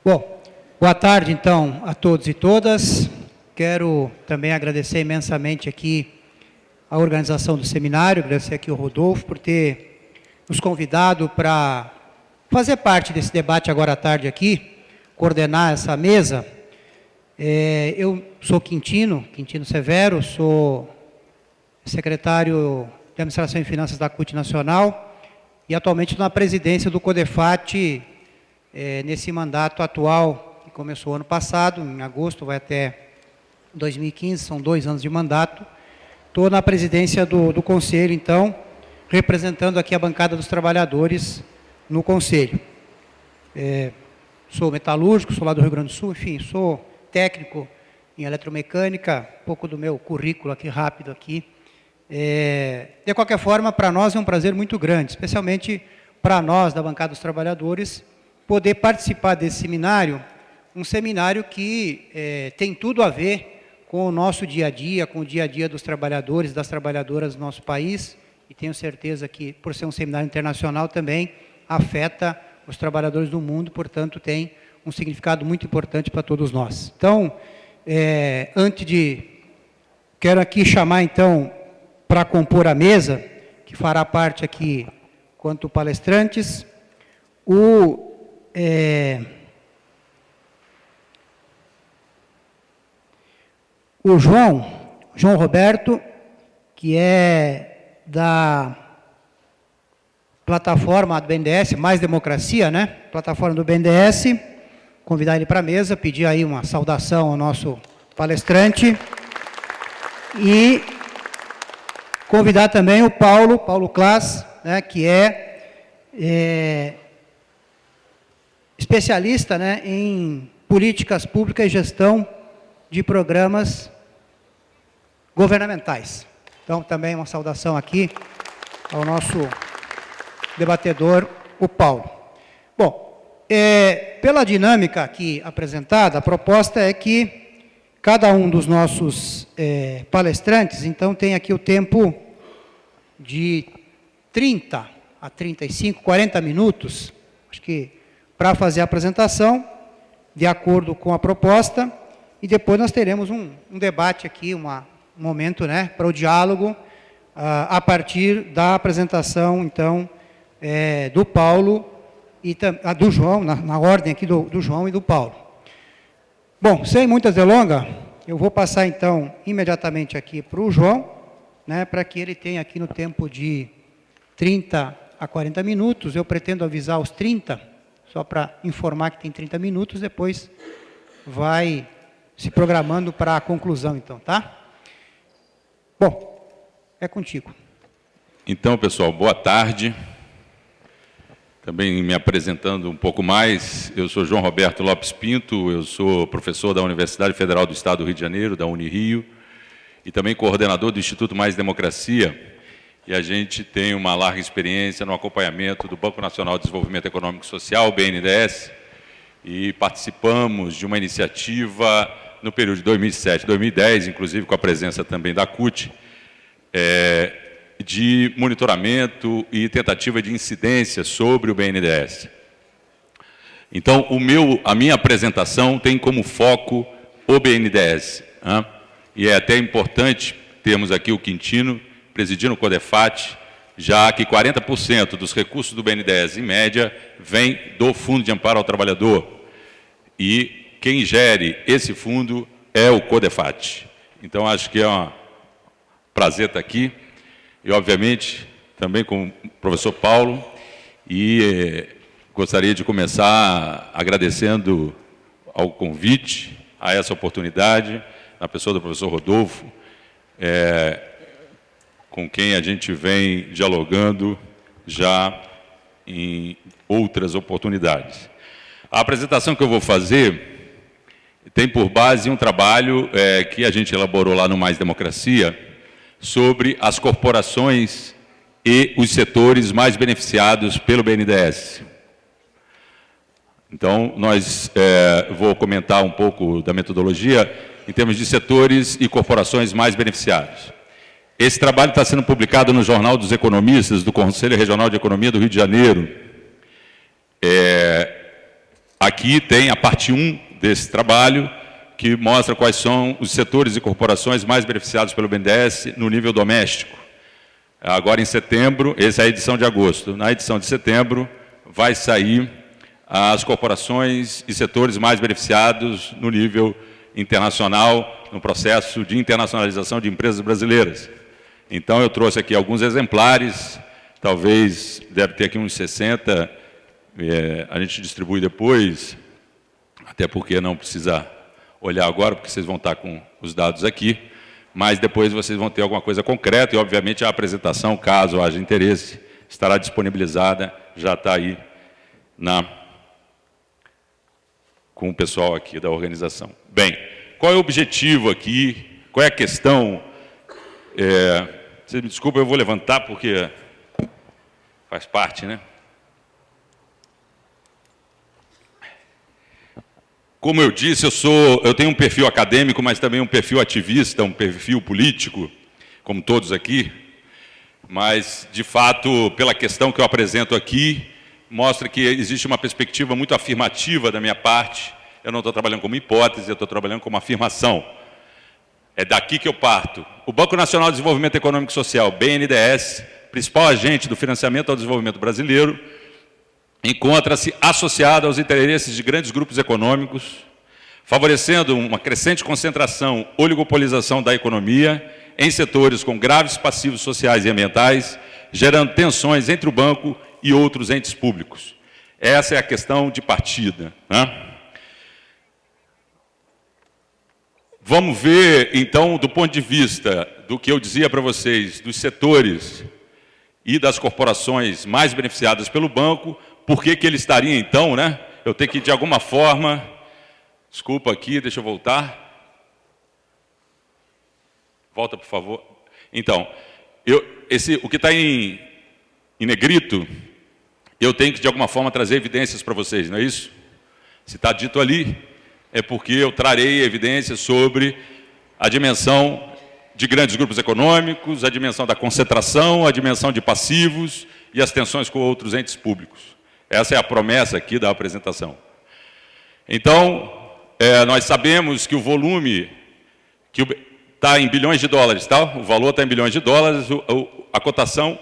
Bom, boa tarde, então, a todos e todas. Quero também agradecer imensamente aqui a organização do seminário, agradecer aqui ao Rodolfo por ter nos convidado para fazer parte desse debate agora à tarde aqui, coordenar essa mesa. Eu sou Quintino Severo, sou secretário de Administração e Finanças da CUT Nacional e atualmente estou na presidência do CODEFAT nesse mandato atual, que começou ano passado, em agosto, vai até 2015, são 2 anos de mandato. Estou na presidência do Conselho, então, representando aqui a bancada dos trabalhadores no Conselho. Sou metalúrgico, sou lá do Rio Grande do Sul, enfim, sou técnico em eletromecânica, um pouco do meu currículo aqui, rápido aqui. De qualquer forma, para nós é um prazer muito grande, especialmente para nós da bancada dos trabalhadores, poder participar desse seminário, um seminário que tem tudo a ver com o nosso dia a dia, com o dia a dia dos trabalhadores e das trabalhadoras do nosso país, e tenho certeza que, por ser um seminário internacional, também afeta os trabalhadores do mundo, portanto, tem um significado muito importante para todos nós. Então, quero aqui chamar, então, para compor a mesa, que fará parte aqui, quanto palestrantes, o João Roberto, que é da plataforma do BNDES, Mais Democracia, né? Plataforma do BNDES, convidar ele para a mesa, pedir aí uma saudação ao nosso palestrante e convidar também o Paulo Klaas, né, que é especialista, né, em políticas públicas e gestão de programas governamentais. Então, também uma saudação aqui ao nosso debatedor, o Paulo. Bom, pela dinâmica aqui apresentada, a proposta é que cada um dos nossos palestrantes, então, tem aqui o tempo de 30 a 35, 40 minutos, acho que para fazer a apresentação, de acordo com a proposta, e depois nós teremos um debate aqui, um momento, né, para o diálogo, a partir da apresentação, então, do Paulo e do João, na ordem aqui do João e do Paulo. Bom, sem muitas delongas, eu vou passar, então, imediatamente aqui para o João, né, para que ele tenha aqui no tempo de 30 a 40 minutos, eu pretendo avisar os 30, só para informar que tem 30 minutos, depois vai se programando para a conclusão, então, tá? Bom, é contigo. Então, pessoal, boa tarde. Também me apresentando um pouco mais, eu sou João Roberto Lopes Pinto, eu sou professor da Universidade Federal do Estado do Rio de Janeiro, da Unirio, e também coordenador do Instituto Mais Democracia, e a gente tem uma larga experiência no acompanhamento do Banco Nacional de Desenvolvimento Econômico e Social, BNDES, e participamos de uma iniciativa no período de 2007 2010, inclusive com a presença também da CUT, de monitoramento e tentativa de incidência sobre o BNDES. Então, a minha apresentação tem como foco o BNDES. Né? E é até importante termos aqui o Quintino presidindo o CODEFAT, já que 40% dos recursos do BNDES, em média, vem do Fundo de Amparo ao Trabalhador. E quem gere esse fundo é o CODEFAT. Então, acho que é um prazer estar aqui. E, obviamente, também com o professor Paulo. E gostaria de começar agradecendo ao convite, a essa oportunidade, na pessoa do professor Rodolfo, com quem a gente vem dialogando já em outras oportunidades. A apresentação que eu vou fazer tem por base um trabalho que a gente elaborou lá no Mais Democracia sobre as corporações e os setores mais beneficiados pelo BNDES. Então, vou comentar um pouco da metodologia em termos de setores e corporações mais beneficiados. Esse trabalho está sendo publicado no Jornal dos Economistas do Conselho Regional de Economia do Rio de Janeiro, aqui tem a parte 1 desse trabalho, que mostra quais são os setores e corporações mais beneficiados pelo BNDES no nível doméstico. Agora, em setembro, essa é a edição de agosto. Na edição de setembro, vai sair as corporações e setores mais beneficiados no nível internacional, no processo de internacionalização de empresas brasileiras. Então, eu trouxe aqui alguns exemplares, talvez deve ter aqui uns 60, a gente distribui depois, até porque não precisa olhar agora, porque vocês vão estar com os dados aqui, mas depois vocês vão ter alguma coisa concreta e, obviamente, a apresentação, caso haja interesse, estará disponibilizada, já está aí com o pessoal aqui da organização. Bem, qual é o objetivo aqui? Qual é a questão? Vocês me desculpem, eu vou levantar porque faz parte, né? Como eu disse, eu tenho um perfil acadêmico, mas também um perfil ativista, um perfil político, como todos aqui. Mas, de fato, pela questão que eu apresento aqui, mostra que existe uma perspectiva muito afirmativa da minha parte. Eu não estou trabalhando como hipótese, eu estou trabalhando como afirmação. É daqui que eu parto. O Banco Nacional de Desenvolvimento Econômico e Social, BNDES, principal agente do financiamento ao desenvolvimento brasileiro, encontra-se associado aos interesses de grandes grupos econômicos, favorecendo uma crescente concentração, oligopolização da economia em setores com graves passivos sociais e ambientais, gerando tensões entre o banco e outros entes públicos. Essa é a questão de partida, né? Vamos ver, então, do ponto de vista do que eu dizia para vocês, dos setores e das corporações mais beneficiadas pelo banco, por que ele estaria, então, né? Eu tenho que, de alguma forma... Desculpa aqui, deixa eu voltar. Volta, por favor. Então, o que está em negrito, eu tenho que, de alguma forma, trazer evidências para vocês, não é isso? Se está dito ali, é porque eu trarei evidências sobre a dimensão de grandes grupos econômicos, a dimensão da concentração, a dimensão de passivos e as tensões com outros entes públicos. Essa é a promessa aqui da apresentação. Então, nós sabemos que o volume que está em bilhões de dólares, tá? O valor está em bilhões de dólares, a cotação,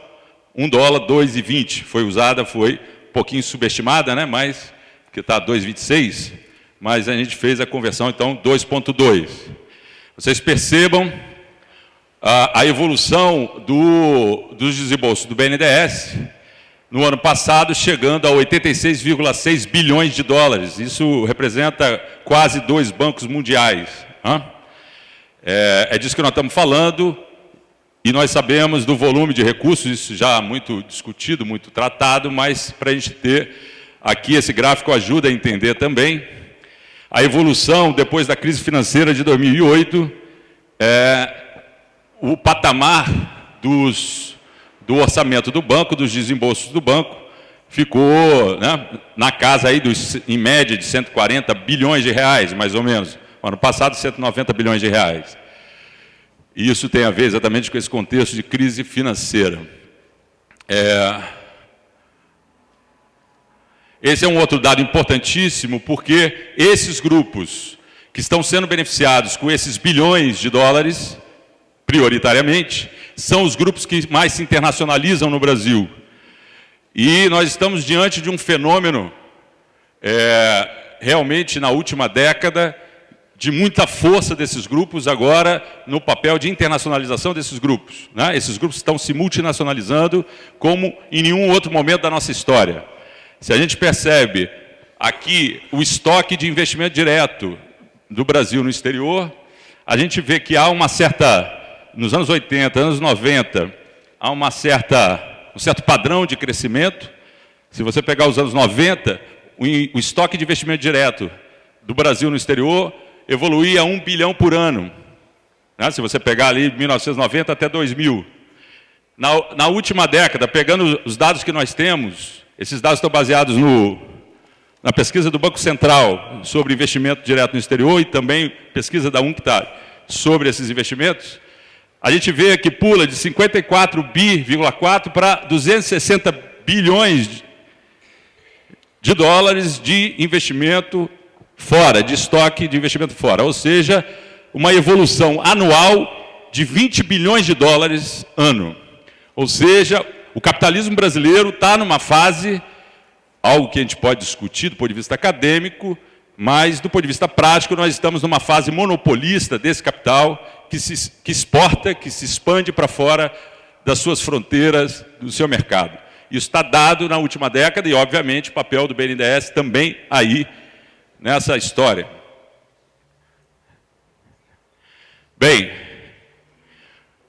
$1, 2,20, foi usada, foi um pouquinho subestimada, né? Mas, que está 2,26, mas a gente fez a conversão, então, 2,2. Vocês percebam a evolução dos desembolsos do BNDES, no ano passado, chegando a 86,6 bilhões de dólares. Isso representa quase 2 bancos mundiais. É disso que nós estamos falando, e nós sabemos do volume de recursos, isso já muito discutido, muito tratado, mas para a gente ter aqui esse gráfico ajuda a entender também a evolução depois da crise financeira de 2008, o patamar do orçamento do banco, dos desembolsos do banco, ficou, né, na casa aí em média de 140 bilhões de reais, mais ou menos. Ano passado, 190 bilhões de reais. E isso tem a ver exatamente com esse contexto de crise financeira. Esse é um outro dado importantíssimo, porque esses grupos que estão sendo beneficiados com esses bilhões de dólares, prioritariamente, são os grupos que mais se internacionalizam no Brasil. E nós estamos diante de um fenômeno, realmente, na última década, de muita força desses grupos, agora, no papel de internacionalização desses grupos, né? Esses grupos estão se multinacionalizando como em nenhum outro momento da nossa história. Se a gente percebe aqui o estoque de investimento direto do Brasil no exterior, a gente vê que há uma certa... Nos anos 80, anos 90, há um certo padrão de crescimento. Se você pegar os anos 90, o estoque de investimento direto do Brasil no exterior evoluía a 1 bilhão por ano. Né? Se você pegar ali 1990 até 2000. Na última década, pegando os dados que nós temos, esses dados estão baseados na pesquisa do Banco Central sobre investimento direto no exterior e também pesquisa da UNCTAD sobre esses investimentos, a gente vê que pula de 54,4 para 260 bilhões de dólares de investimento fora, de estoque de investimento fora. Ou seja, uma evolução anual de 20 bilhões de dólares ano. Ou seja, o capitalismo brasileiro está numa fase, algo que a gente pode discutir do ponto de vista acadêmico, mas do ponto de vista prático nós estamos numa fase monopolista desse capital que exporta, que se expande para fora das suas fronteiras, do seu mercado. Isso está dado na última década e, obviamente, o papel do BNDES também aí nessa história. Bem,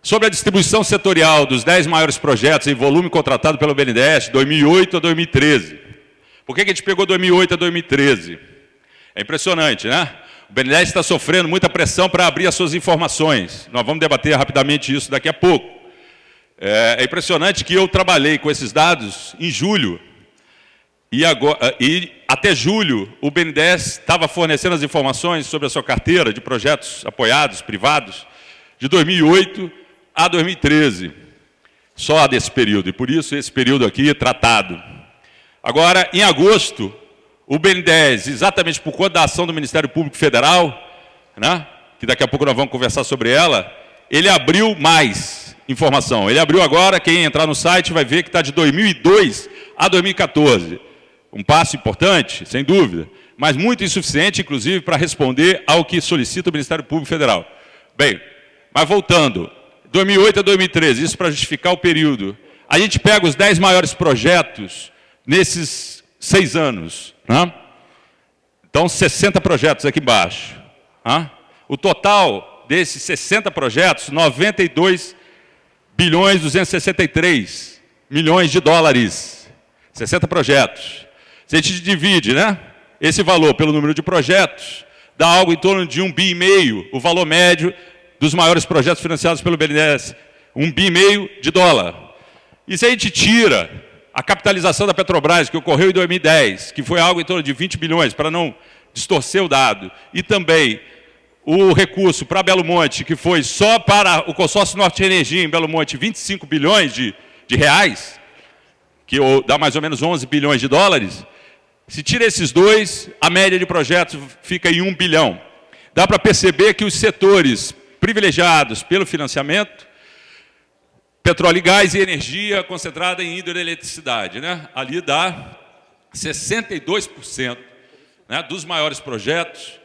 sobre a distribuição setorial dos 10 maiores projetos em volume contratado pelo BNDES de 2008 a 2013. Por que a gente pegou 2008 a 2013? É impressionante, né? O BNDES está sofrendo muita pressão para abrir as suas informações. Nós vamos debater rapidamente isso daqui a pouco. É impressionante que eu trabalhei com esses dados em julho, e até julho o BNDES estava fornecendo as informações sobre a sua carteira de projetos apoiados, privados, de 2008 a 2013, só desse período, e por isso esse período aqui é tratado. Agora, em agosto, o BNDES, exatamente por conta da ação do Ministério Público Federal, né, que daqui a pouco nós vamos conversar sobre ela, ele abriu mais informação. Ele abriu agora, quem entrar no site vai ver que está de 2002 a 2014. Um passo importante, sem dúvida, mas muito insuficiente, inclusive, para responder ao que solicita o Ministério Público Federal. Bem, mas voltando, 2008 a 2013, isso para justificar o período. A gente pega os 10 maiores projetos nesses 6 anos. Né? Então, 60 projetos aqui embaixo. Né? O total desses 60 projetos, 92 bilhões 263 milhões de dólares. 60 projetos. Se a gente divide, né, esse valor pelo número de projetos, dá algo em torno de 1,5 bi, o valor médio dos maiores projetos financiados pelo BNDES. 1,5 bi de dólar. E se a gente tira a capitalização da Petrobras, que ocorreu em 2010, que foi algo em torno de 20 bilhões, para não distorcer o dado, e também o recurso para Belo Monte, que foi só para o consórcio Norte Energia em Belo Monte, 25 bilhões de reais, que dá mais ou menos 11 bilhões de dólares, se tira esses dois, a média de projetos fica em 1 bilhão. Dá para perceber que os setores privilegiados pelo financiamento, petróleo e gás e energia concentrada em hidroeletricidade, né? Ali dá 62%, né, dos maiores projetos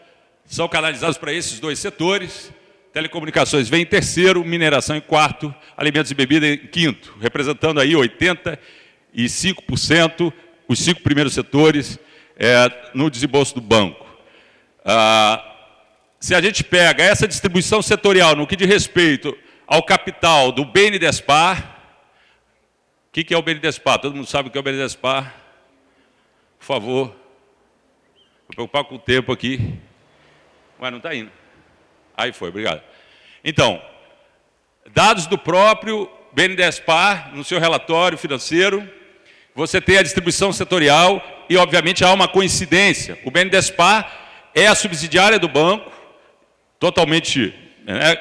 são canalizados para esses dois setores. Telecomunicações vem em terceiro, mineração em quarto, alimentos e bebida em quinto, representando aí 85%, os 5 primeiros setores no desembolso do banco. Se a gente pega essa distribuição setorial no que diz respeito ao capital do BNDESPar, o que é o BNDESPar? Todo mundo sabe o que é o BNDESPar? Por favor, vou preocupar com o tempo aqui. Mas não está indo. Aí foi, obrigado. Então, dados do próprio BNDESPar, no seu relatório financeiro, você tem a distribuição setorial e, obviamente, há uma coincidência. O BNDESPar é a subsidiária do banco, totalmente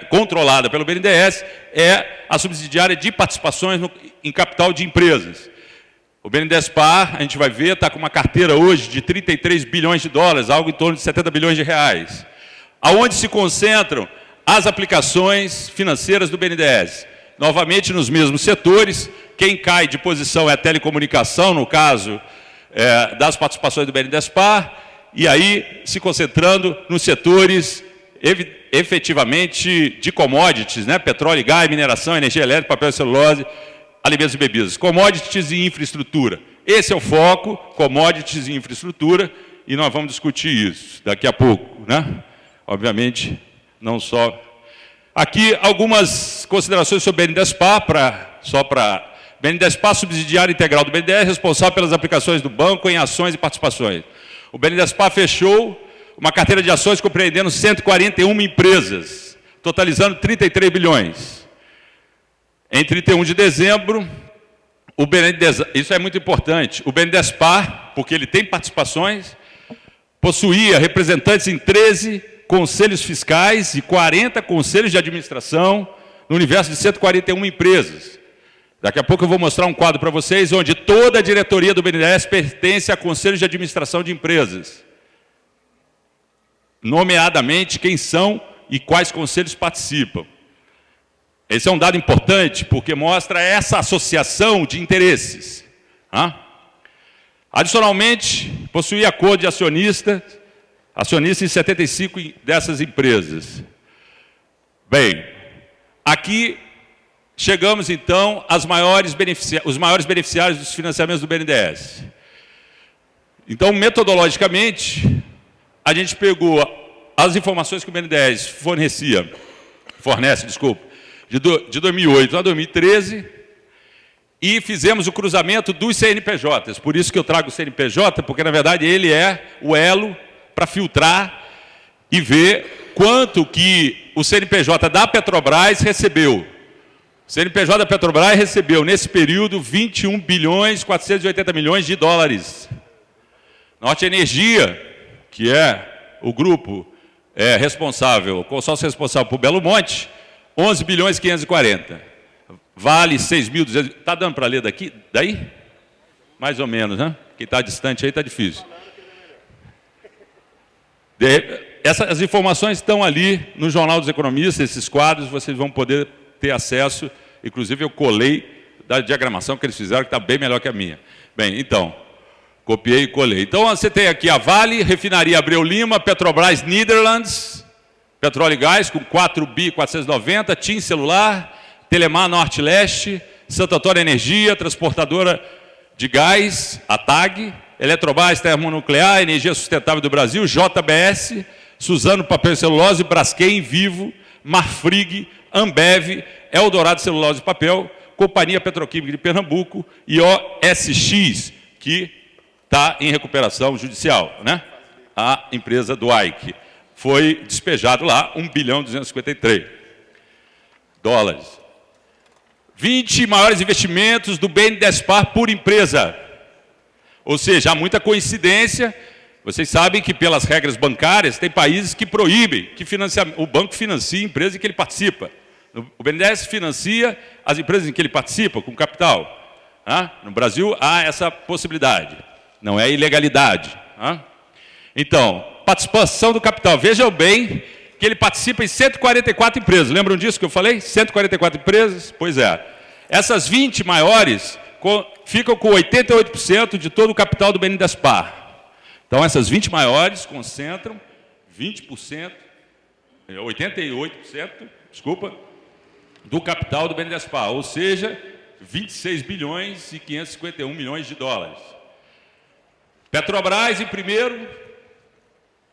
controlada pelo BNDES, é a subsidiária de participações em capital de empresas. O BNDESPar, a gente vai ver, está com uma carteira hoje de 33 bilhões de dólares, algo em torno de 70 bilhões de reais. Aonde se concentram as aplicações financeiras do BNDES? Novamente nos mesmos setores. Quem cai de posição é a telecomunicação, no caso das participações do BNDESPar, e aí se concentrando nos setores efetivamente de commodities, né? Petróleo e gás, mineração, energia elétrica, papel e celulose, alimentos e bebidas. Commodities e infraestrutura. Esse é o foco, commodities e infraestrutura, e nós vamos discutir isso daqui a pouco, né? Obviamente, não só. Aqui, algumas considerações sobre o BNDESPar, BNDESPar, subsidiário integral do BNDES, responsável pelas aplicações do banco em ações e participações. O BNDESPar fechou uma carteira de ações compreendendo 141 empresas, totalizando 33 bilhões. Em 31 de dezembro, isso é muito importante, o BNDESPar, porque ele tem participações, possuía representantes em 13 conselhos fiscais e 40 conselhos de administração, no universo de 141 empresas. Daqui a pouco eu vou mostrar um quadro para vocês, onde toda a diretoria do BNDES pertence a conselhos de administração de empresas. Nomeadamente, quem são e quais conselhos participam. Esse é um dado importante, porque mostra essa associação de interesses. Adicionalmente, possui acordo de acionista em 75 dessas empresas. Bem, aqui chegamos, então, os maiores beneficiários dos financiamentos do BNDES. Então, metodologicamente, a gente pegou as informações que o BNDES fornece, de 2008 a 2013, e fizemos o cruzamento dos CNPJs. Por isso que eu trago o CNPJ, porque, na verdade, ele é o elo para filtrar e ver quanto que o CNPJ da Petrobras recebeu. O CNPJ da Petrobras recebeu, nesse período, 21 bilhões 480 milhões de dólares. Norte Energia, que é o grupo responsável, o consórcio responsável por Belo Monte, 11 bilhões 540. Vale 6.200. Está dando para ler daí? Mais ou menos, né? Quem está distante aí está difícil. Essas informações estão ali no Jornal dos Economistas, esses quadros, vocês vão poder ter acesso. Inclusive, eu colei da diagramação que eles fizeram, que está bem melhor que a minha. Bem, então, copiei e colei. Então, você tem aqui a Vale, Refinaria Abreu Lima, Petrobras Netherlands, Petróleo e Gás, com 4 bi 490, TIM Celular, Telemar Norte-Leste, Santo Antônio Energia, Transportadora de Gás, a TAG, Eletrobras Termonuclear, Energia Sustentável do Brasil, JBS, Suzano Papel e Celulose, Braskem, Vivo, Marfrig, Ambev, Eldorado Celulose e Papel, Companhia Petroquímica de Pernambuco e OSX, que está em recuperação judicial, né? A empresa do AIC. Foi despejado lá 1 bilhão 253 dólares. 20 maiores investimentos do BNDESPar por empresa. Ou seja, há muita coincidência. Vocês sabem que, pelas regras bancárias, tem países que proíbem que o banco financie a empresa em que ele participa. O BNDES financia as empresas em que ele participa, com capital. No Brasil, há essa possibilidade. Não é ilegalidade. Então, participação do capital. Vejam bem que ele participa em 144 empresas. Lembram disso que eu falei? 144 empresas? Pois é. Essas 20 maiores ficam com 88% de todo o capital do BNDESPar. Então, essas 20 maiores concentram 20%, 88%, desculpa, do capital do BNDESPar, ou seja, 26 bilhões e 551 milhões de dólares. Petrobras, em primeiro,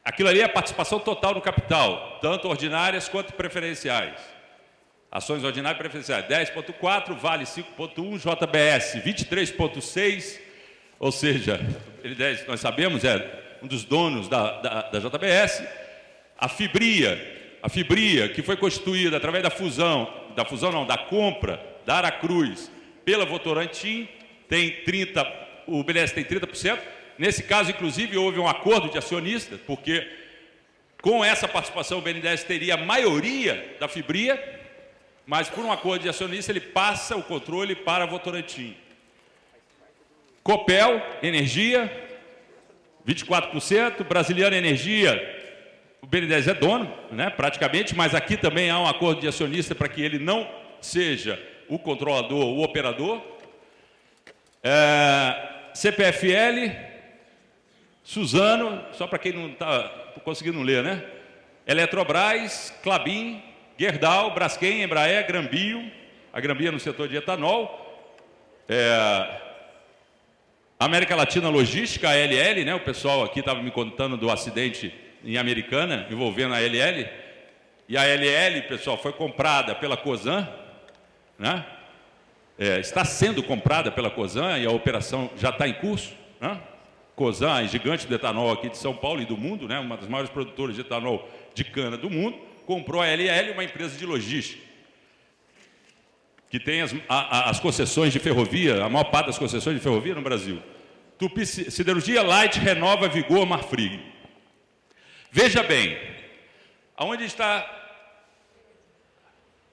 aquilo ali é a participação total no capital, tanto ordinárias quanto preferenciais. Ações ordinárias e preferenciais, 10,4, Vale 5,1, JBS 23,6, ou seja, nós sabemos, é um dos donos da JBS. A Fibria, que foi constituída através da compra da Aracruz pela Votorantim, o BNDES tem 30%. Nesse caso, inclusive, houve um acordo de acionistas, porque com essa participação o BNDES teria a maioria da Fibria, mas por um acordo de acionista ele passa o controle para a Votorantim. Copel Energia, 24%, Brasiliana Energia, o BNDES é dono, né, praticamente, mas aqui também há um acordo de acionista para que ele não seja o controlador, o operador. CPFL, Suzano, só para quem não está conseguindo ler, né? Eletrobras, Klabin, Gerdau, Braskem, Embraer, Granbio, a Granbio no setor de etanol, América Latina Logística, a ALL, né? O pessoal aqui estava me contando do acidente em Americana, envolvendo a ALL, e a ALL, pessoal, foi comprada pela Cosan, né? Está sendo comprada pela Cosan e a operação já está em curso, né? Cosan, gigante do etanol aqui de São Paulo e do mundo, né? Uma das maiores produtoras de etanol de cana do mundo, comprou a ALL, uma empresa de logística, que tem as concessões de ferrovia, a maior parte das concessões de ferrovia no Brasil. Tupi Siderurgia, Light, Renova, Vigor, Marfrig. Veja bem, aonde está...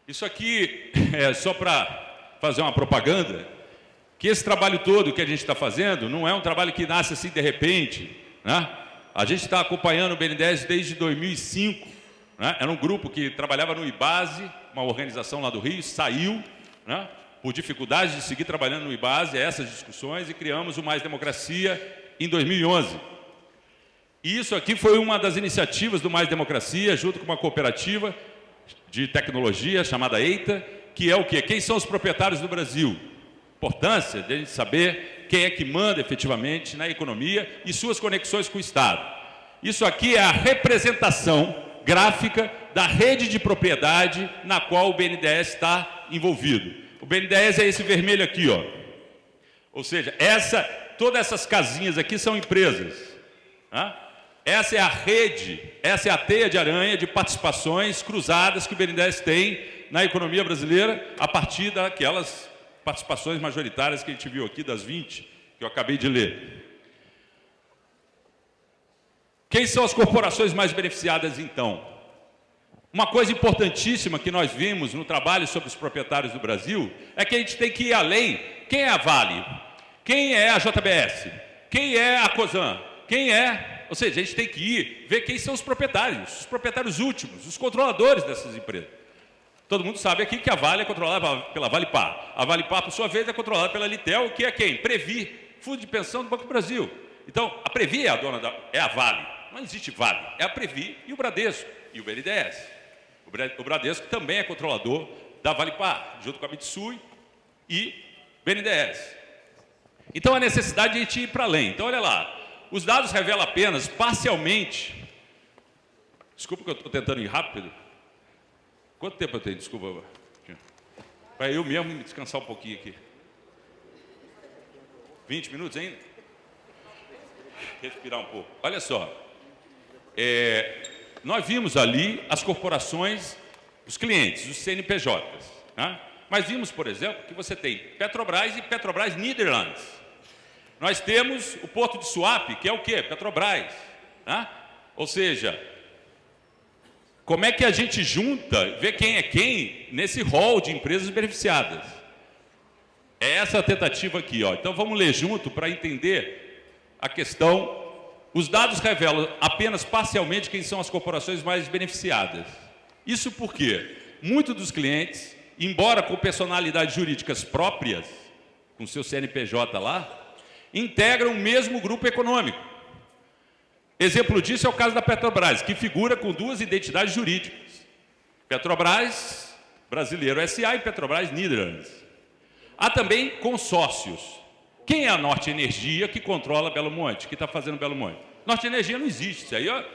Isso aqui é só para fazer uma propaganda, que esse trabalho todo que a gente está fazendo não é um trabalho que nasce assim de repente, né? A gente está acompanhando o BNDES desde 2005, né? Era um grupo que trabalhava no IBASE, uma organização lá do Rio, saiu, né? Por dificuldade de seguir trabalhando no IBASE, essas discussões, e criamos o Mais Democracia em 2011. E isso aqui foi uma das iniciativas do Mais Democracia, junto com uma cooperativa de tecnologia chamada EITA, que é o quê? Quem são os proprietários do Brasil? Importância de a gente saber quem é que manda efetivamente na economia e suas conexões com o Estado. Isso aqui é a representação gráfica da rede de propriedade na qual o BNDES está envolvido. O BNDES é esse vermelho aqui, ó. Ou seja, todas essas casinhas aqui são empresas. Né? Essa é a rede, essa é a teia de aranha de participações cruzadas que o BNDES tem na economia brasileira a partir daquelas participações majoritárias que a gente viu aqui, das 20, que eu acabei de ler. Quem são as corporações mais beneficiadas, então? Uma coisa importantíssima que nós vimos no trabalho sobre os proprietários do Brasil é que a gente tem que ir além. Quem é a Vale? Quem é a JBS? Quem é a Cosan? Quem é... Ou seja, a gente tem que ir ver quem são os proprietários últimos, os controladores dessas empresas. Todo mundo sabe aqui que a Vale é controlada pela Valipar. A Valipar, por sua vez, é controlada pela Litel, que é quem? Previ, Fundo de Pensão do Banco do Brasil. Então, a Previ é a dona é a Vale. Não existe Vale. É a Previ e o Bradesco e o BNDES. O Bradesco também é controlador da Valipar, junto com a Mitsui e BNDES. Então, a necessidade de a gente ir para além. Então, olha lá. Os dados revelam apenas parcialmente. Desculpa que eu estou tentando ir rápido. Quanto tempo eu tenho? Desculpa. Para eu mesmo me descansar um pouquinho aqui. 20 minutos ainda? Respirar um pouco. Olha só. Nós vimos ali as corporações, os clientes, os CNPJs. Né? Mas vimos, por exemplo, que você tem Petrobras e Petrobras Netherlands. Nós temos o Porto de Suape, que é o quê? Petrobras. Né? Ou seja, como é que a gente junta, vê quem é quem nesse rol de empresas beneficiadas? É essa a tentativa aqui, ó. Então vamos ler junto para entender a questão. Os dados revelam apenas parcialmente quem são as corporações mais beneficiadas. Isso porque muitos dos clientes, embora com personalidades jurídicas próprias, com seu CNPJ lá, integram o mesmo grupo econômico. Exemplo disso é o caso da Petrobras, que figura com duas identidades jurídicas. Petrobras Brasileiro S.A. e Petrobras Netherlands. Há também consórcios. Quem é a Norte Energia que controla Belo Monte, que está fazendo Belo Monte? Norte Energia não existe, isso aí é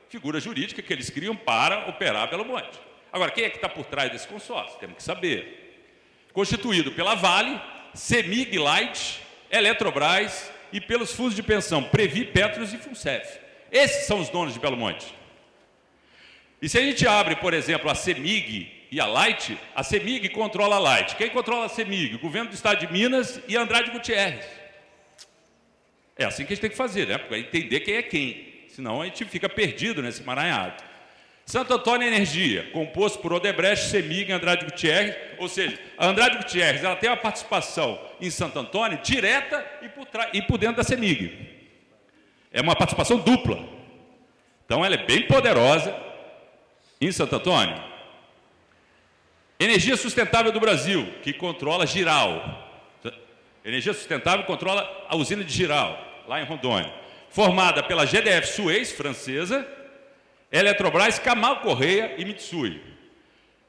figura jurídica que eles criam para operar Belo Monte. Agora, quem é que está por trás desse consórcio? Temos que saber. Constituído pela Vale, Semig Light, Eletrobras e pelos fundos de pensão Previ, Petros e Funcef. Esses são os donos de Belo Monte. E se a gente abre, por exemplo, a Semig e a Light, a Semig controla a Light. Quem controla a Semig? O governo do Estado de Minas e Andrade Gutierrez. É assim que a gente tem que fazer, né? Para entender quem é quem. Senão a gente fica perdido nesse emaranhado. Santo Antônio Energia, composto por Odebrecht, Semig e Andrade Gutierrez. Ou seja, a Andrade Gutierrez ela tem uma participação em Santo Antônio direta e por dentro da Semig. É uma participação dupla. Então ela é bem poderosa em Santo Antônio. Energia Sustentável do Brasil, que controla Giral. Energia Sustentável controla a usina de Giral, lá em Rondônia. Formada pela GDF Suez, francesa, Eletrobras, Camal Correia e Mitsui.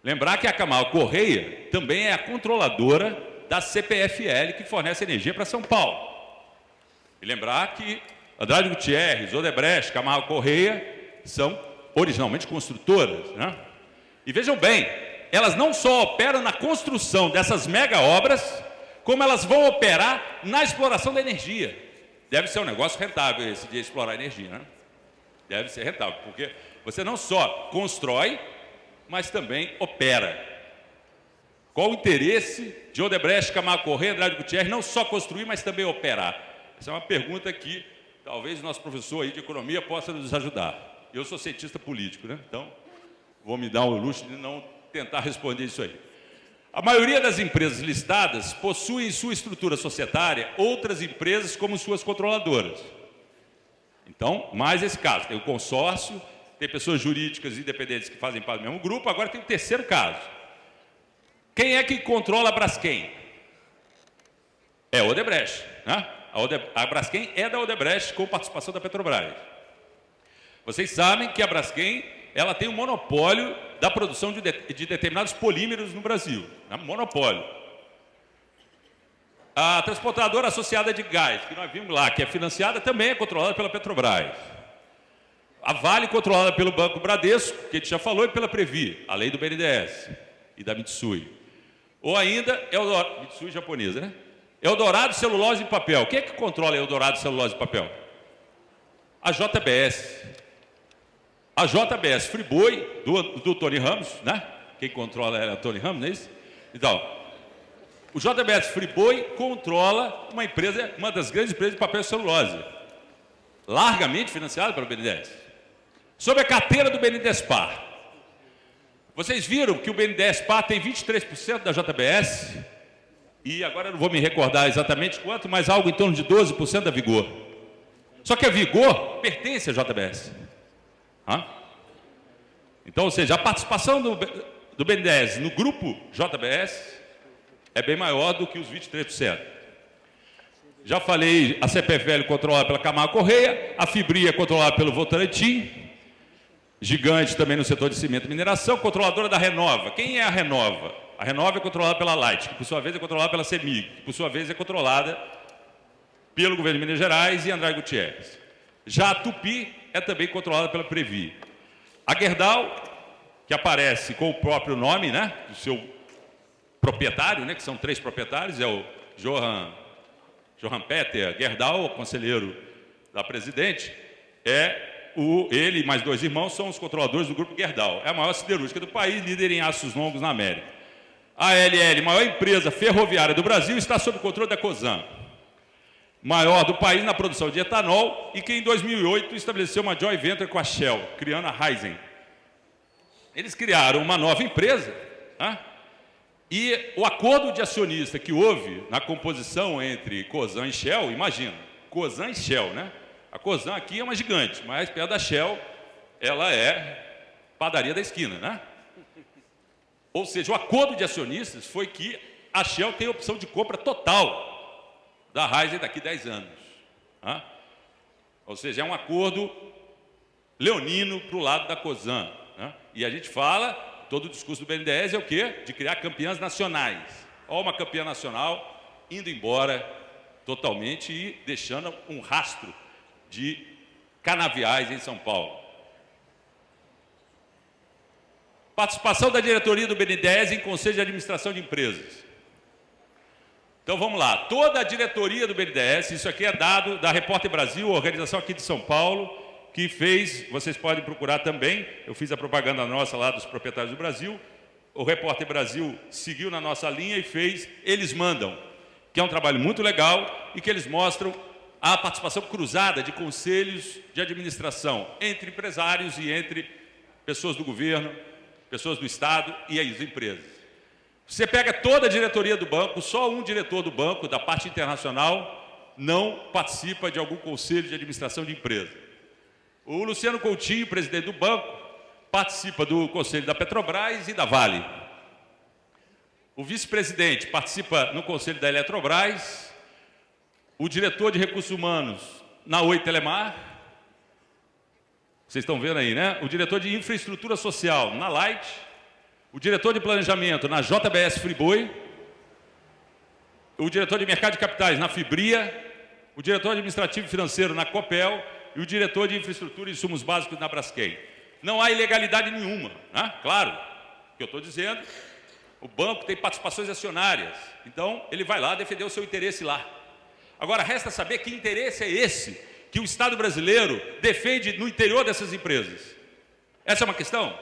Lembrar que a Camal Correia também é a controladora da CPFL, que fornece energia para São Paulo. E lembrar que Andrade Gutierrez, Odebrecht, Camal Correia são originalmente construtoras. Né? E vejam bem, elas não só operam na construção dessas mega obras, como elas vão operar na exploração da energia. Deve ser um negócio rentável esse de explorar energia, né? Deve ser rentável, porque você não só constrói, mas também opera. Qual o interesse de Odebrecht, Camargo Corrêa, Andrade Gutierrez, não só construir, mas também operar? Essa é uma pergunta que talvez o nosso professor aí de economia possa nos ajudar. Eu sou cientista político, né? Então vou me dar o luxo de não tentar responder isso aí. A maioria das empresas listadas possui em sua estrutura societária outras empresas como suas controladoras. Então, mais esse caso, tem o consórcio, tem pessoas jurídicas independentes que fazem parte do mesmo grupo, agora tem o terceiro caso. Quem é que controla a Braskem? É a Odebrecht, né? A Braskem é da Odebrecht com participação da Petrobras. Vocês sabem que a Braskem ela tem um monopólio da produção de determinados polímeros no Brasil. Né? Monopólio. A transportadora associada de gás, que nós vimos lá, que é financiada, também é controlada pela Petrobras. A Vale, controlada pelo Banco Bradesco, que a gente já falou, e pela Previ, a lei do BNDES e da Mitsui. Ou ainda, Mitsui japonesa, né? Eldorado Celulose e Papel. Quem é que controla a Eldorado Celulose e Papel? A JBS. A JBS Friboi, do Tony Ramos, né? Quem controla é o Tony Ramos, não é isso? Então, o JBS Friboi controla uma empresa, uma das grandes empresas de papel e celulose, largamente financiada pelo BNDES. Sobre a carteira do BNDESPar. Vocês viram que o BNDESPar tem 23% da JBS, e agora eu não vou me recordar exatamente quanto, mas algo em torno de 12% da Vigor. Só que a Vigor pertence à JBS. Então, ou seja, a participação do BNDES no grupo JBS é bem maior do que os 23%. Já falei, a CPFL controlada pela Camargo Correia, a Fibria controlada pelo Votorantim, gigante também no setor de cimento e mineração, controladora da Renova. Quem é a Renova? A Renova é controlada pela Light, que por sua vez é controlada pela CEMIG, que por sua vez é controlada pelo governo de Minas Gerais e André Gutierrez. Já a Tupi é também controlada pela Previ. A Gerdau, que aparece com o próprio nome, né, do seu proprietário, né, que são 3 proprietários, é o Johann Peter Gerdau, conselheiro da presidente, ele e mais 2 irmãos são os controladores do grupo Gerdau. É a maior siderúrgica do país, líder em aços longos na América. A ALL, maior empresa ferroviária do Brasil, está sob controle da Cosan, maior do país na produção de etanol, e que em 2008 estabeleceu uma joint venture com a Shell, criando a Raízen. Eles criaram uma nova empresa, né? E o acordo de acionista que houve na composição entre Cosan e Shell, imagina, Cosan e Shell, né? A Cosan aqui é uma gigante, mas perto da Shell, ela é padaria da esquina, né? Ou seja, o acordo de acionistas foi que a Shell tem opção de compra total da Raízen daqui a 10 anos. Né? Ou seja, é um acordo leonino para o lado da Cosan. Né? E a gente fala, todo o discurso do BNDES é o quê? De criar campeãs nacionais. Olha uma campeã nacional indo embora totalmente e deixando um rastro de canaviais em São Paulo. Participação da diretoria do BNDES em conselho de administração de empresas. Então vamos lá, toda a diretoria do BNDES, isso aqui é dado da Repórter Brasil, organização aqui de São Paulo, que fez, vocês podem procurar também, eu fiz a propaganda nossa lá dos proprietários do Brasil, o Repórter Brasil seguiu na nossa linha e fez Eles Mandam, que é um trabalho muito legal e que eles mostram a participação cruzada de conselhos de administração entre empresários e entre pessoas do governo, pessoas do Estado e as empresas. Você pega toda a diretoria do banco, só um diretor do banco, da parte internacional, não participa de algum conselho de administração de empresa. O Luciano Coutinho, presidente do banco, participa do conselho da Petrobras e da Vale. O vice-presidente participa no conselho da Eletrobras, o diretor de recursos humanos na Oi Telemar, vocês estão vendo aí, né? O diretor de infraestrutura social na Light, o diretor de planejamento na JBS Friboi, o diretor de mercado de capitais na Fibria, o diretor administrativo e financeiro na Copel e o diretor de infraestrutura e insumos básicos na Braskem. Não há ilegalidade nenhuma, né? Claro, o que eu estou dizendo, o banco tem participações acionárias, então ele vai lá defender o seu interesse lá. Agora, resta saber que interesse é esse que o Estado brasileiro defende no interior dessas empresas. Essa é uma questão?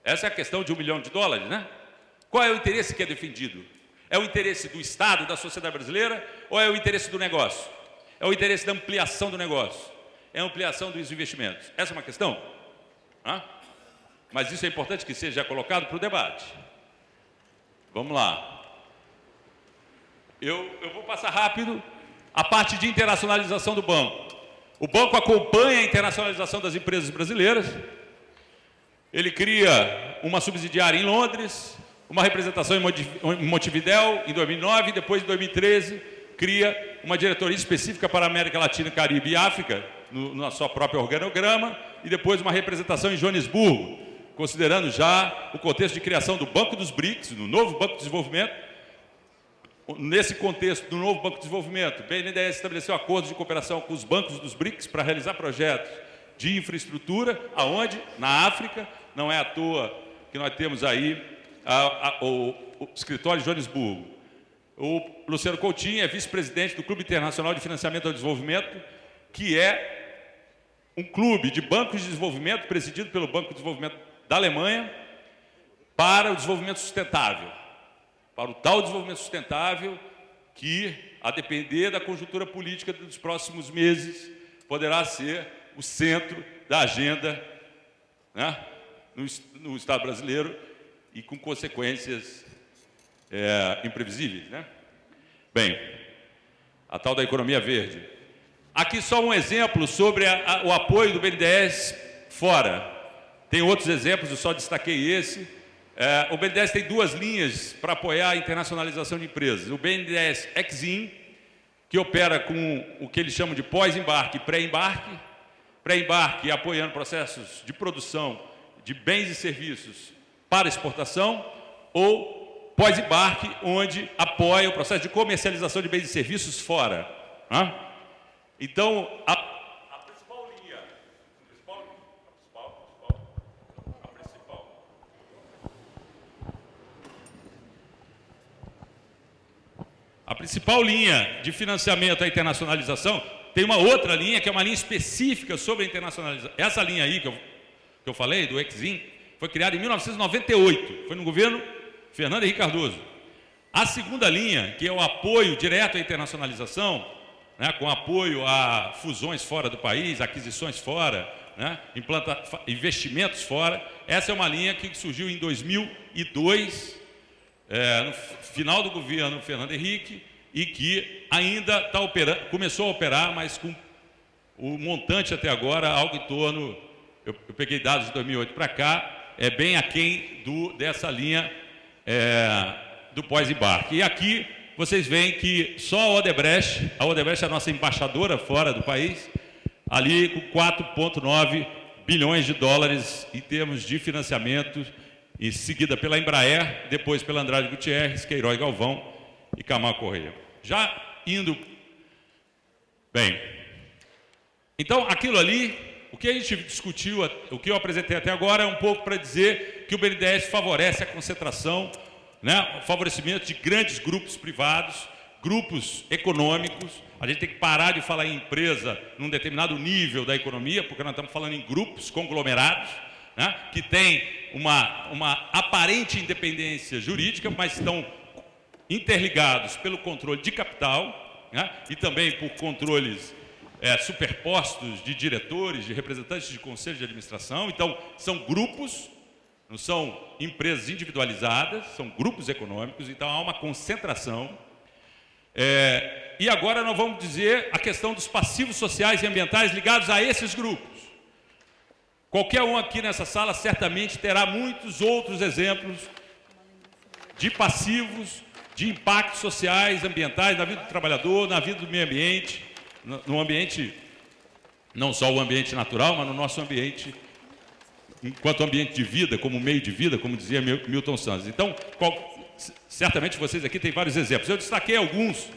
Essa é a questão de $1 milhão, né? Qual é o interesse que é defendido? É o interesse do Estado, da sociedade brasileira, ou é o interesse do negócio? É o interesse da ampliação do negócio? É a ampliação dos investimentos? Essa é uma questão? Mas isso é importante que seja colocado para o debate. Vamos lá. Eu vou passar rápido a parte de internacionalização do banco. O banco acompanha a internacionalização das empresas brasileiras. Ele cria uma subsidiária em Londres, uma representação em Montevidéu em 2009, depois em 2013 cria uma diretoria específica para a América Latina, Caribe e África, na sua própria organograma, e depois uma representação em Joanesburgo, considerando já o contexto de criação do Banco dos BRICS, no novo Banco de Desenvolvimento. Nesse contexto do novo Banco de Desenvolvimento, o BNDES estabeleceu acordos de cooperação com os bancos dos BRICS para realizar projetos de infraestrutura, aonde? Na África. Não é à toa que nós temos aí o escritório de Joanesburgo. O Luciano Coutinho é vice-presidente do Clube Internacional de Financiamento ao Desenvolvimento, que é um clube de bancos de desenvolvimento presidido pelo Banco de Desenvolvimento da Alemanha para o desenvolvimento sustentável. Para o tal desenvolvimento sustentável que, a depender da conjuntura política dos próximos meses, poderá ser o centro da agenda, né, no Estado brasileiro e com consequências imprevisíveis, né? Bem, a tal da economia verde. Aqui só um exemplo sobre o apoio do BNDES fora. Tem outros exemplos, eu só destaquei esse. O BNDES tem duas linhas para apoiar a internacionalização de empresas. O BNDES Exim, que opera com o que eles chamam de pós-embarque e pré-embarque. Pré-embarque apoiando processos de produção de bens e serviços para exportação, ou pós-embarque, onde apoia o processo de comercialização de bens e serviços fora. Então, a principal linha, a principal linha de financiamento à internacionalização, tem uma outra linha, que é uma linha específica sobre a internacionalização. Essa linha aí que eu falei, do Exim, foi criada em 1998, foi no governo Fernando Henrique Cardoso. A segunda linha, que é o apoio direto à internacionalização, né, com apoio a fusões fora do país, aquisições fora, né, investimentos fora, essa é uma linha que surgiu em 2002, no final do governo Fernando Henrique, e que ainda está operando, começou a operar, mas com o montante até agora, algo em torno, eu peguei dados de 2008 para cá, é bem aquém dessa linha do pós-embarque. E aqui vocês veem que só a Odebrecht é a nossa embaixadora fora do país, ali com 4,9 bilhões de dólares em termos de financiamento, e seguida pela Embraer, depois pela Andrade Gutierrez, Queiroz Galvão e Camargo Correia. Já indo... Bem, então aquilo ali, o que a gente discutiu, o que eu apresentei até agora é um pouco para dizer que o BNDES favorece a concentração, né, o favorecimento de grandes grupos privados, grupos econômicos. A gente tem que parar de falar em empresa num determinado nível da economia, porque nós estamos falando em grupos conglomerados, né, que têm uma aparente independência jurídica, mas estão interligados pelo controle de capital, né, e também por controles superpostos de diretores, de representantes de conselhos de administração. Então, são grupos, não são empresas individualizadas, são grupos econômicos, então há uma concentração. E agora nós vamos dizer a questão dos passivos sociais e ambientais ligados a esses grupos. Qualquer um aqui nessa sala certamente terá muitos outros exemplos de passivos, de impactos sociais, ambientais, na vida do trabalhador, na vida do meio ambiente, no ambiente, não só o ambiente natural, mas no nosso ambiente, enquanto ambiente de vida, como meio de vida, como dizia Milton Santos. Então, certamente vocês aqui têm vários exemplos. Eu destaquei alguns.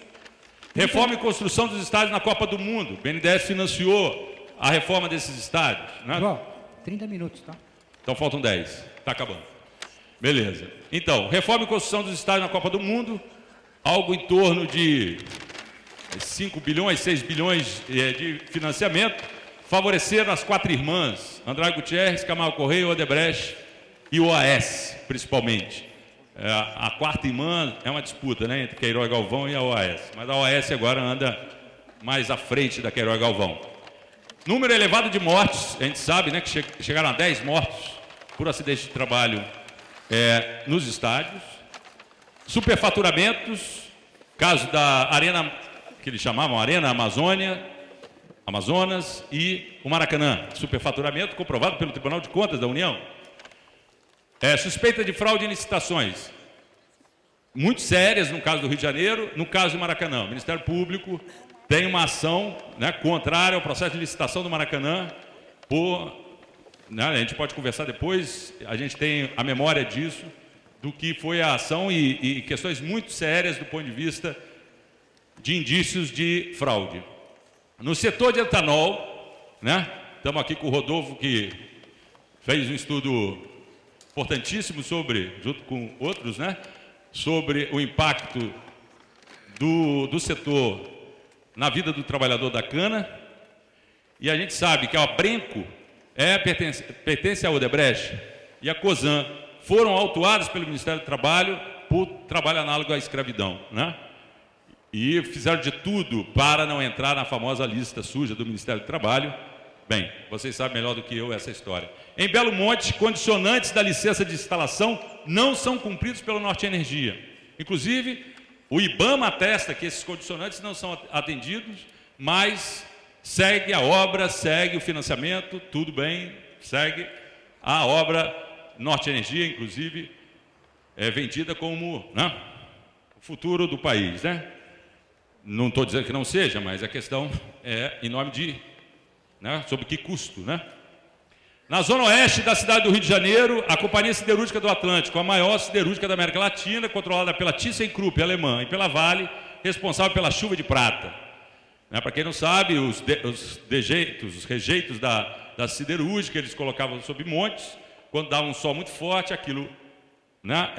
Reforma e construção dos estádios na Copa do Mundo. O BNDES financiou a reforma desses estádios, né? João, 30 minutos, tá? Então faltam 10. Está acabando. Beleza. Então, reforma e construção dos estádios na Copa do Mundo, algo em torno de 5 bilhões, 6 bilhões de financiamento, favoreceram as quatro irmãs, Andrade Gutierrez, Camargo Correia, Odebrecht e o OAS, principalmente. A quarta irmã é uma disputa, né, entre Queiroz Galvão e a OAS, mas a OAS agora anda mais à frente da Queiroz Galvão. Número elevado de mortes, a gente sabe, né, que chegaram a 10 mortos por acidente de trabalho nos estádios. Superfaturamentos, caso da Arena, que eles chamavam Arena Amazonas e o Maracanã. Superfaturamento comprovado pelo Tribunal de Contas da União. Suspeita de fraude em licitações. Muito sérias no caso do Rio de Janeiro, no caso do Maracanã. O Ministério Público tem uma ação, né, contrária ao processo de licitação do Maracanã. A gente pode conversar depois, a gente tem a memória disso, do que foi a ação e questões muito sérias do ponto de vista de indícios de fraude. No setor de etanol, né, estamos aqui com o Rodolfo, que fez um estudo importantíssimo junto com outros, né, sobre o impacto do setor na vida do trabalhador da cana. E a gente sabe que a Brenco pertence à Odebrecht e a Cosan foram autuadas pelo Ministério do Trabalho por trabalho análogo à escravidão, né? E fizeram de tudo para não entrar na famosa lista suja do Ministério do Trabalho. Bem, vocês sabem melhor do que eu essa história. Em Belo Monte, condicionantes da licença de instalação não são cumpridos pelo Norte Energia. Inclusive, o IBAMA atesta que esses condicionantes não são atendidos, mas segue a obra, segue o financiamento, tudo bem, segue a obra. Norte Energia, inclusive, é vendida como, né, o futuro do país, né? Não estou dizendo que não seja, mas a questão é em nome de, né, sobre que custo, né? Na zona oeste da cidade do Rio de Janeiro, a Companhia Siderúrgica do Atlântico, a maior siderúrgica da América Latina, controlada pela ThyssenKrupp, alemã, e pela Vale, responsável pela chuva de prata. Né, para quem não sabe, os rejeitos da siderúrgica, eles colocavam sob montes. Quando dava um sol muito forte, aquilo, né,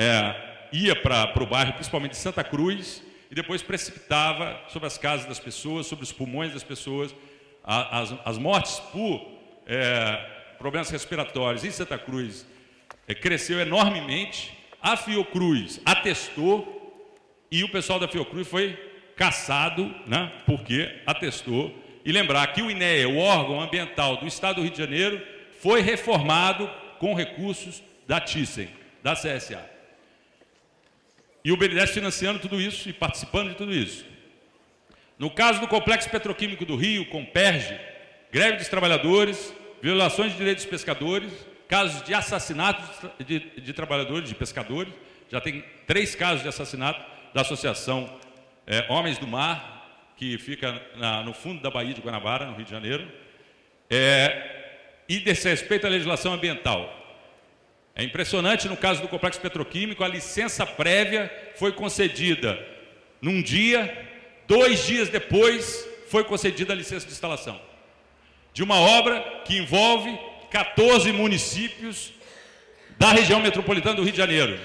ia para o bairro, principalmente de Santa Cruz, e depois precipitava sobre as casas das pessoas, sobre os pulmões das pessoas. As mortes por problemas respiratórios em Santa Cruz cresceu enormemente. A Fiocruz atestou e o pessoal da Fiocruz foi caçado, né, porque atestou. E lembrar que o INEA, o órgão ambiental do Estado do Rio de Janeiro, foi reformado com recursos da Thyssen, da CSA. E o BNDES financiando tudo isso e participando de tudo isso. No caso do Complexo Petroquímico do Rio, Comperge, greve dos trabalhadores, violações de direitos dos pescadores, casos de assassinatos de trabalhadores, de pescadores. Já tem 3 casos de assassinato da Associação Homens do Mar, que fica no fundo da Baía de Guanabara, no Rio de Janeiro. E desse respeito à legislação ambiental. É impressionante, no caso do Complexo Petroquímico, a licença prévia foi concedida num dia, 2 dias depois foi concedida a licença de instalação de uma obra que envolve 14 municípios da região metropolitana do Rio de Janeiro.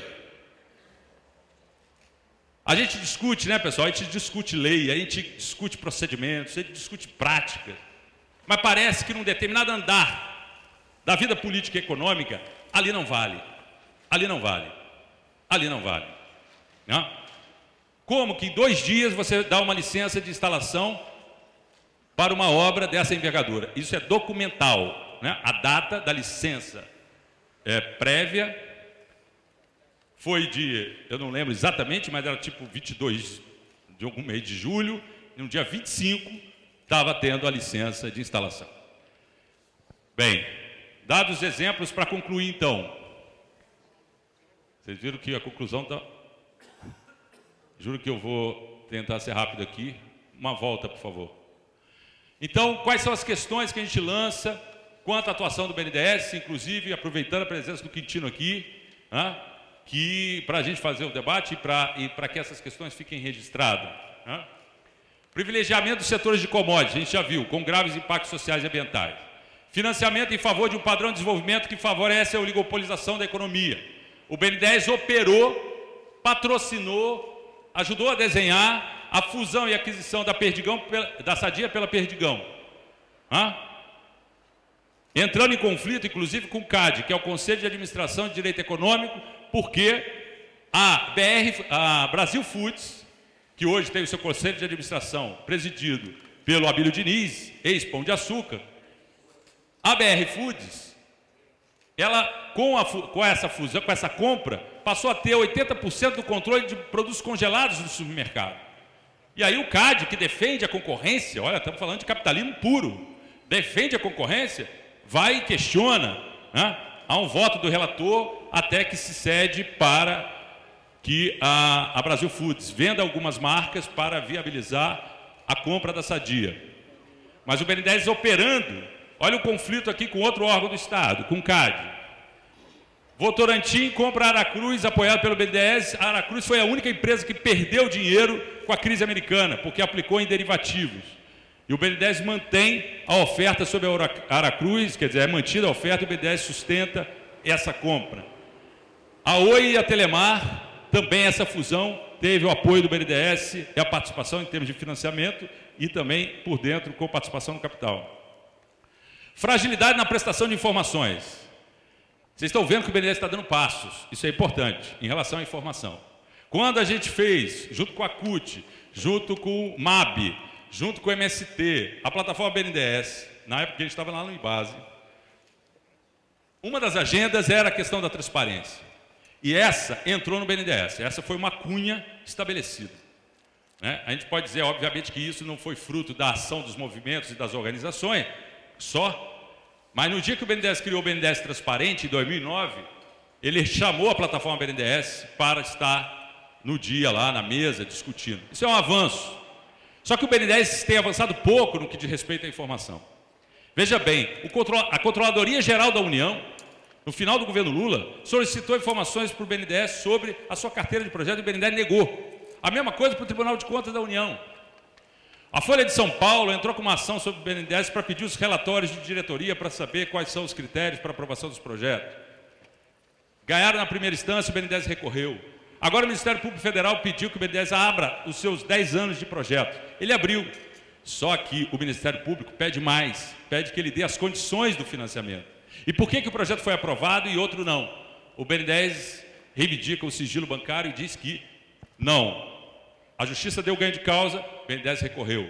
A gente discute, né, pessoal? A gente discute lei, a gente discute procedimentos, a gente discute práticas, mas parece que num determinado andar da vida política e econômica, ali não vale, ali não vale, ali não vale. Não? Como que em 2 dias você dá uma licença de instalação para uma obra dessa envergadura? Isso é documental, né? A data da licença prévia foi eu não lembro exatamente, mas era tipo 22 de algum mês de julho, e no dia 25 estava tendo a licença de instalação. Bem, dados os exemplos para concluir, então. Vocês viram que a conclusão está... Juro que eu vou tentar ser rápido aqui. Uma volta, por favor. Então, quais são as questões que a gente lança quanto à atuação do BNDES, inclusive aproveitando a presença do Quintino aqui, né, para a gente fazer o debate e para que essas questões fiquem registradas. Né? Privilegiamento dos setores de commodities, a gente já viu, com graves impactos sociais e ambientais. Financiamento em favor de um padrão de desenvolvimento que favorece a oligopolização da economia. O BNDES operou, patrocinou, ajudou a desenhar a fusão e aquisição da Sadia pela Perdigão. Entrando em conflito, inclusive, com o CAD, que é o Conselho de Administração de Direito Econômico, porque a Brasil Foods, que hoje tem o seu Conselho de Administração presidido pelo Abílio Diniz, ex-Pão de Açúcar, a BR Foods ela, com essa fusão, com essa compra, passou a ter 80% do controle de produtos congelados no supermercado. E aí o CAD, que defende a concorrência, olha, estamos falando de capitalismo puro, defende a concorrência, vai e questiona, né? Há um voto do relator até que se cede para que a Brasil Foods venda algumas marcas para viabilizar a compra da Sadia. Mas o BNDES operando, olha o conflito aqui com outro órgão do Estado, com o CAD. Votorantim compra a Aracruz, apoiado pelo BNDES. A Aracruz foi a única empresa que perdeu dinheiro com a crise americana, porque aplicou em derivativos. E o BNDES mantém a oferta sobre a Aracruz, quer dizer, é mantida a oferta e o BNDES sustenta essa compra. A Oi e a Telemar, também essa fusão, teve o apoio do BNDES e a participação em termos de financiamento e também por dentro com participação no capital. Fragilidade na prestação de informações. Vocês estão vendo que o BNDES está dando passos, isso é importante, em relação à informação. Quando a gente fez, junto com a CUT, junto com o MAB, junto com o MST, a plataforma BNDES, na época que a gente estava lá no IBASE, uma das agendas era a questão da transparência. E essa entrou no BNDES, essa foi uma cunha estabelecida. Né? A gente pode dizer, obviamente, que isso não foi fruto da ação dos movimentos e das organizações, só. Mas no dia que o BNDES criou o BNDES Transparente, em 2009, ele chamou a plataforma BNDES para estar no dia lá, na mesa, discutindo. Isso é um avanço. Só que o BNDES tem avançado pouco no que diz respeito à informação. Veja bem, a Controladoria Geral da União, no final do governo Lula, solicitou informações para o BNDES sobre a sua carteira de projeto e o BNDES negou. A mesma coisa para o Tribunal de Contas da União. A Folha de São Paulo entrou com uma ação sobre o BNDES para pedir os relatórios de diretoria para saber quais são os critérios para aprovação dos projetos. Ganharam na primeira instância, o BNDES recorreu. Agora o Ministério Público Federal pediu que o BNDES abra os seus 10 anos de projeto. Ele abriu. Só que o Ministério Público pede mais, pede que ele dê as condições do financiamento. E por que o projeto foi aprovado e outro não? O BNDES reivindica o sigilo bancário e diz que não. A Justiça deu ganho de causa, o BNDES recorreu.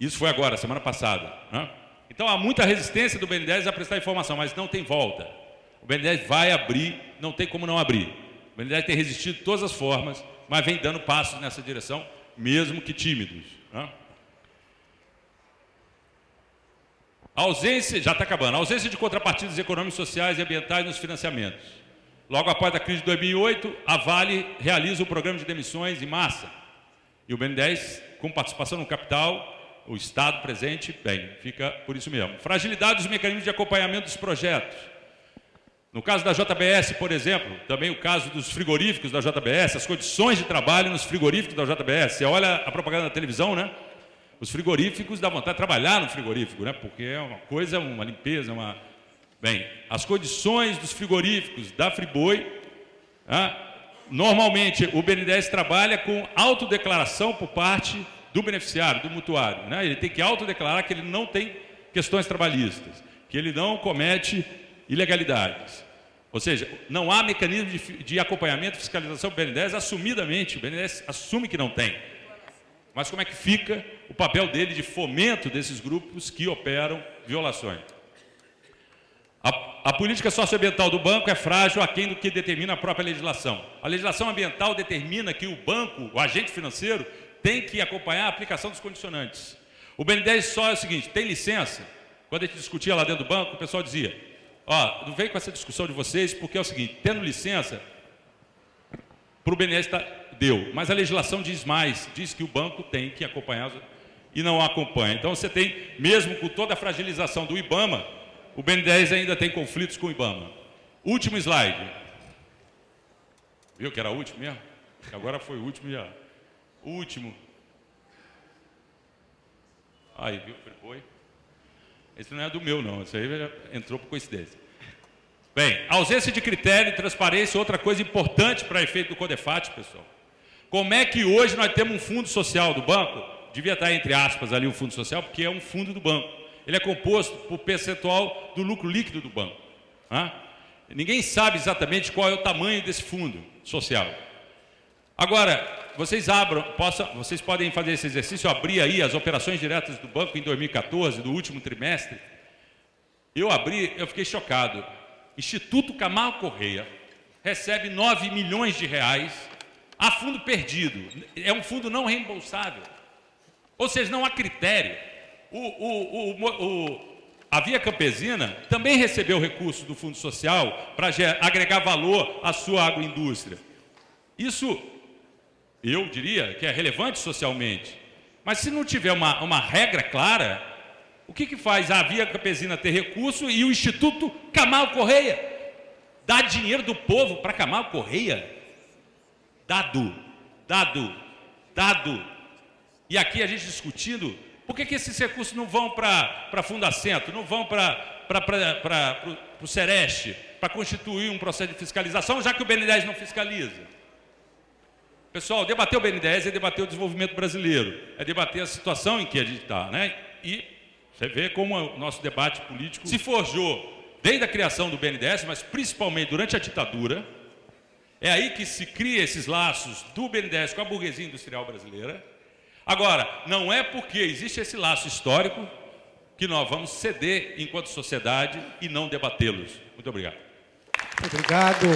Isso foi agora, semana passada. Então há muita resistência do BNDES a prestar informação, mas não tem volta. O BNDES vai abrir, não tem como não abrir. O BNDES tem resistido de todas as formas, mas vem dando passos nessa direção, mesmo que tímidos. A ausência, já está acabando, a ausência de contrapartidas econômicas, sociais e ambientais nos financiamentos. Logo após a crise de 2008, a Vale realiza o programa de demissões em massa. E o BNDES, com participação no capital, o Estado presente, bem, fica por isso mesmo. Fragilidade dos mecanismos de acompanhamento dos projetos. No caso da JBS, por exemplo, também o caso dos frigoríficos da JBS, as condições de trabalho nos frigoríficos da JBS. Você olha a propaganda da televisão, né? Os frigoríficos, dá vontade de trabalhar no frigorífico, né? Porque é uma coisa, uma limpeza, uma... Bem, as condições dos frigoríficos da Friboi, normalmente o BNDES trabalha com autodeclaração por parte do beneficiário, do mutuário. Né? Ele tem que autodeclarar que ele não tem questões trabalhistas, que ele não comete ilegalidades. Ou seja, não há mecanismo de acompanhamento e fiscalização do BNDES assumidamente. O BNDES assume que não tem. Mas como é que fica o papel dele de fomento desses grupos que operam violações? A política socioambiental do banco é frágil aquém do que determina a própria legislação. A legislação ambiental determina que o banco, o agente financeiro, tem que acompanhar a aplicação dos condicionantes. O BNDES só é o seguinte, tem licença. Quando a gente discutia lá dentro do banco, o pessoal dizia, não vem com essa discussão de vocês, porque é o seguinte, tendo licença, para o BNDES deu. Mas a legislação diz mais, diz que o banco tem que acompanhar e não acompanha. Então você tem, mesmo com toda a fragilização do IBAMA, o BNDES ainda tem conflitos com o IBAMA. Último slide. Viu que era o último mesmo? Agora foi o último já. O último. Aí, viu? Foi. Esse não é do meu, não. Esse aí já entrou por coincidência. Bem, ausência de critério e transparência, outra coisa importante para efeito do CODEFAT, pessoal. Como é que hoje nós temos um fundo social do banco? Devia estar entre aspas ali o fundo social, porque é um fundo do banco. Ele é composto por percentual do lucro líquido do banco. Ninguém sabe exatamente qual é o tamanho desse fundo social. Agora, vocês podem fazer esse exercício, abrir aí as operações diretas do banco em 2014, do último trimestre. Eu abri, eu fiquei chocado. Instituto Camargo Correia recebe 9 milhões de reais a fundo perdido. É um fundo não reembolsável. Ou seja, não há critério. A Via Campesina também recebeu recursos do Fundo Social para agregar valor à sua agroindústria. Isso, eu diria, que é relevante socialmente. Mas se não tiver uma regra clara, o que faz a Via Campesina ter recurso e o Instituto Camargo Correia dar dinheiro do povo para Camargo Correia? Dado. E aqui a gente discutindo, por que esses recursos não vão para a Fundacentro, não vão para o Sereste, para constituir um processo de fiscalização, já que o BNDES não fiscaliza? Pessoal, debater o BNDES é debater o desenvolvimento brasileiro, é debater a situação em que a gente está, né? E você vê como o nosso debate político se forjou desde a criação do BNDES, mas principalmente durante a ditadura. É aí que se cria esses laços do BNDES com a burguesia industrial brasileira. Agora, não é porque existe esse laço histórico que nós vamos ceder enquanto sociedade e não debatê-los. Muito obrigado. Obrigado.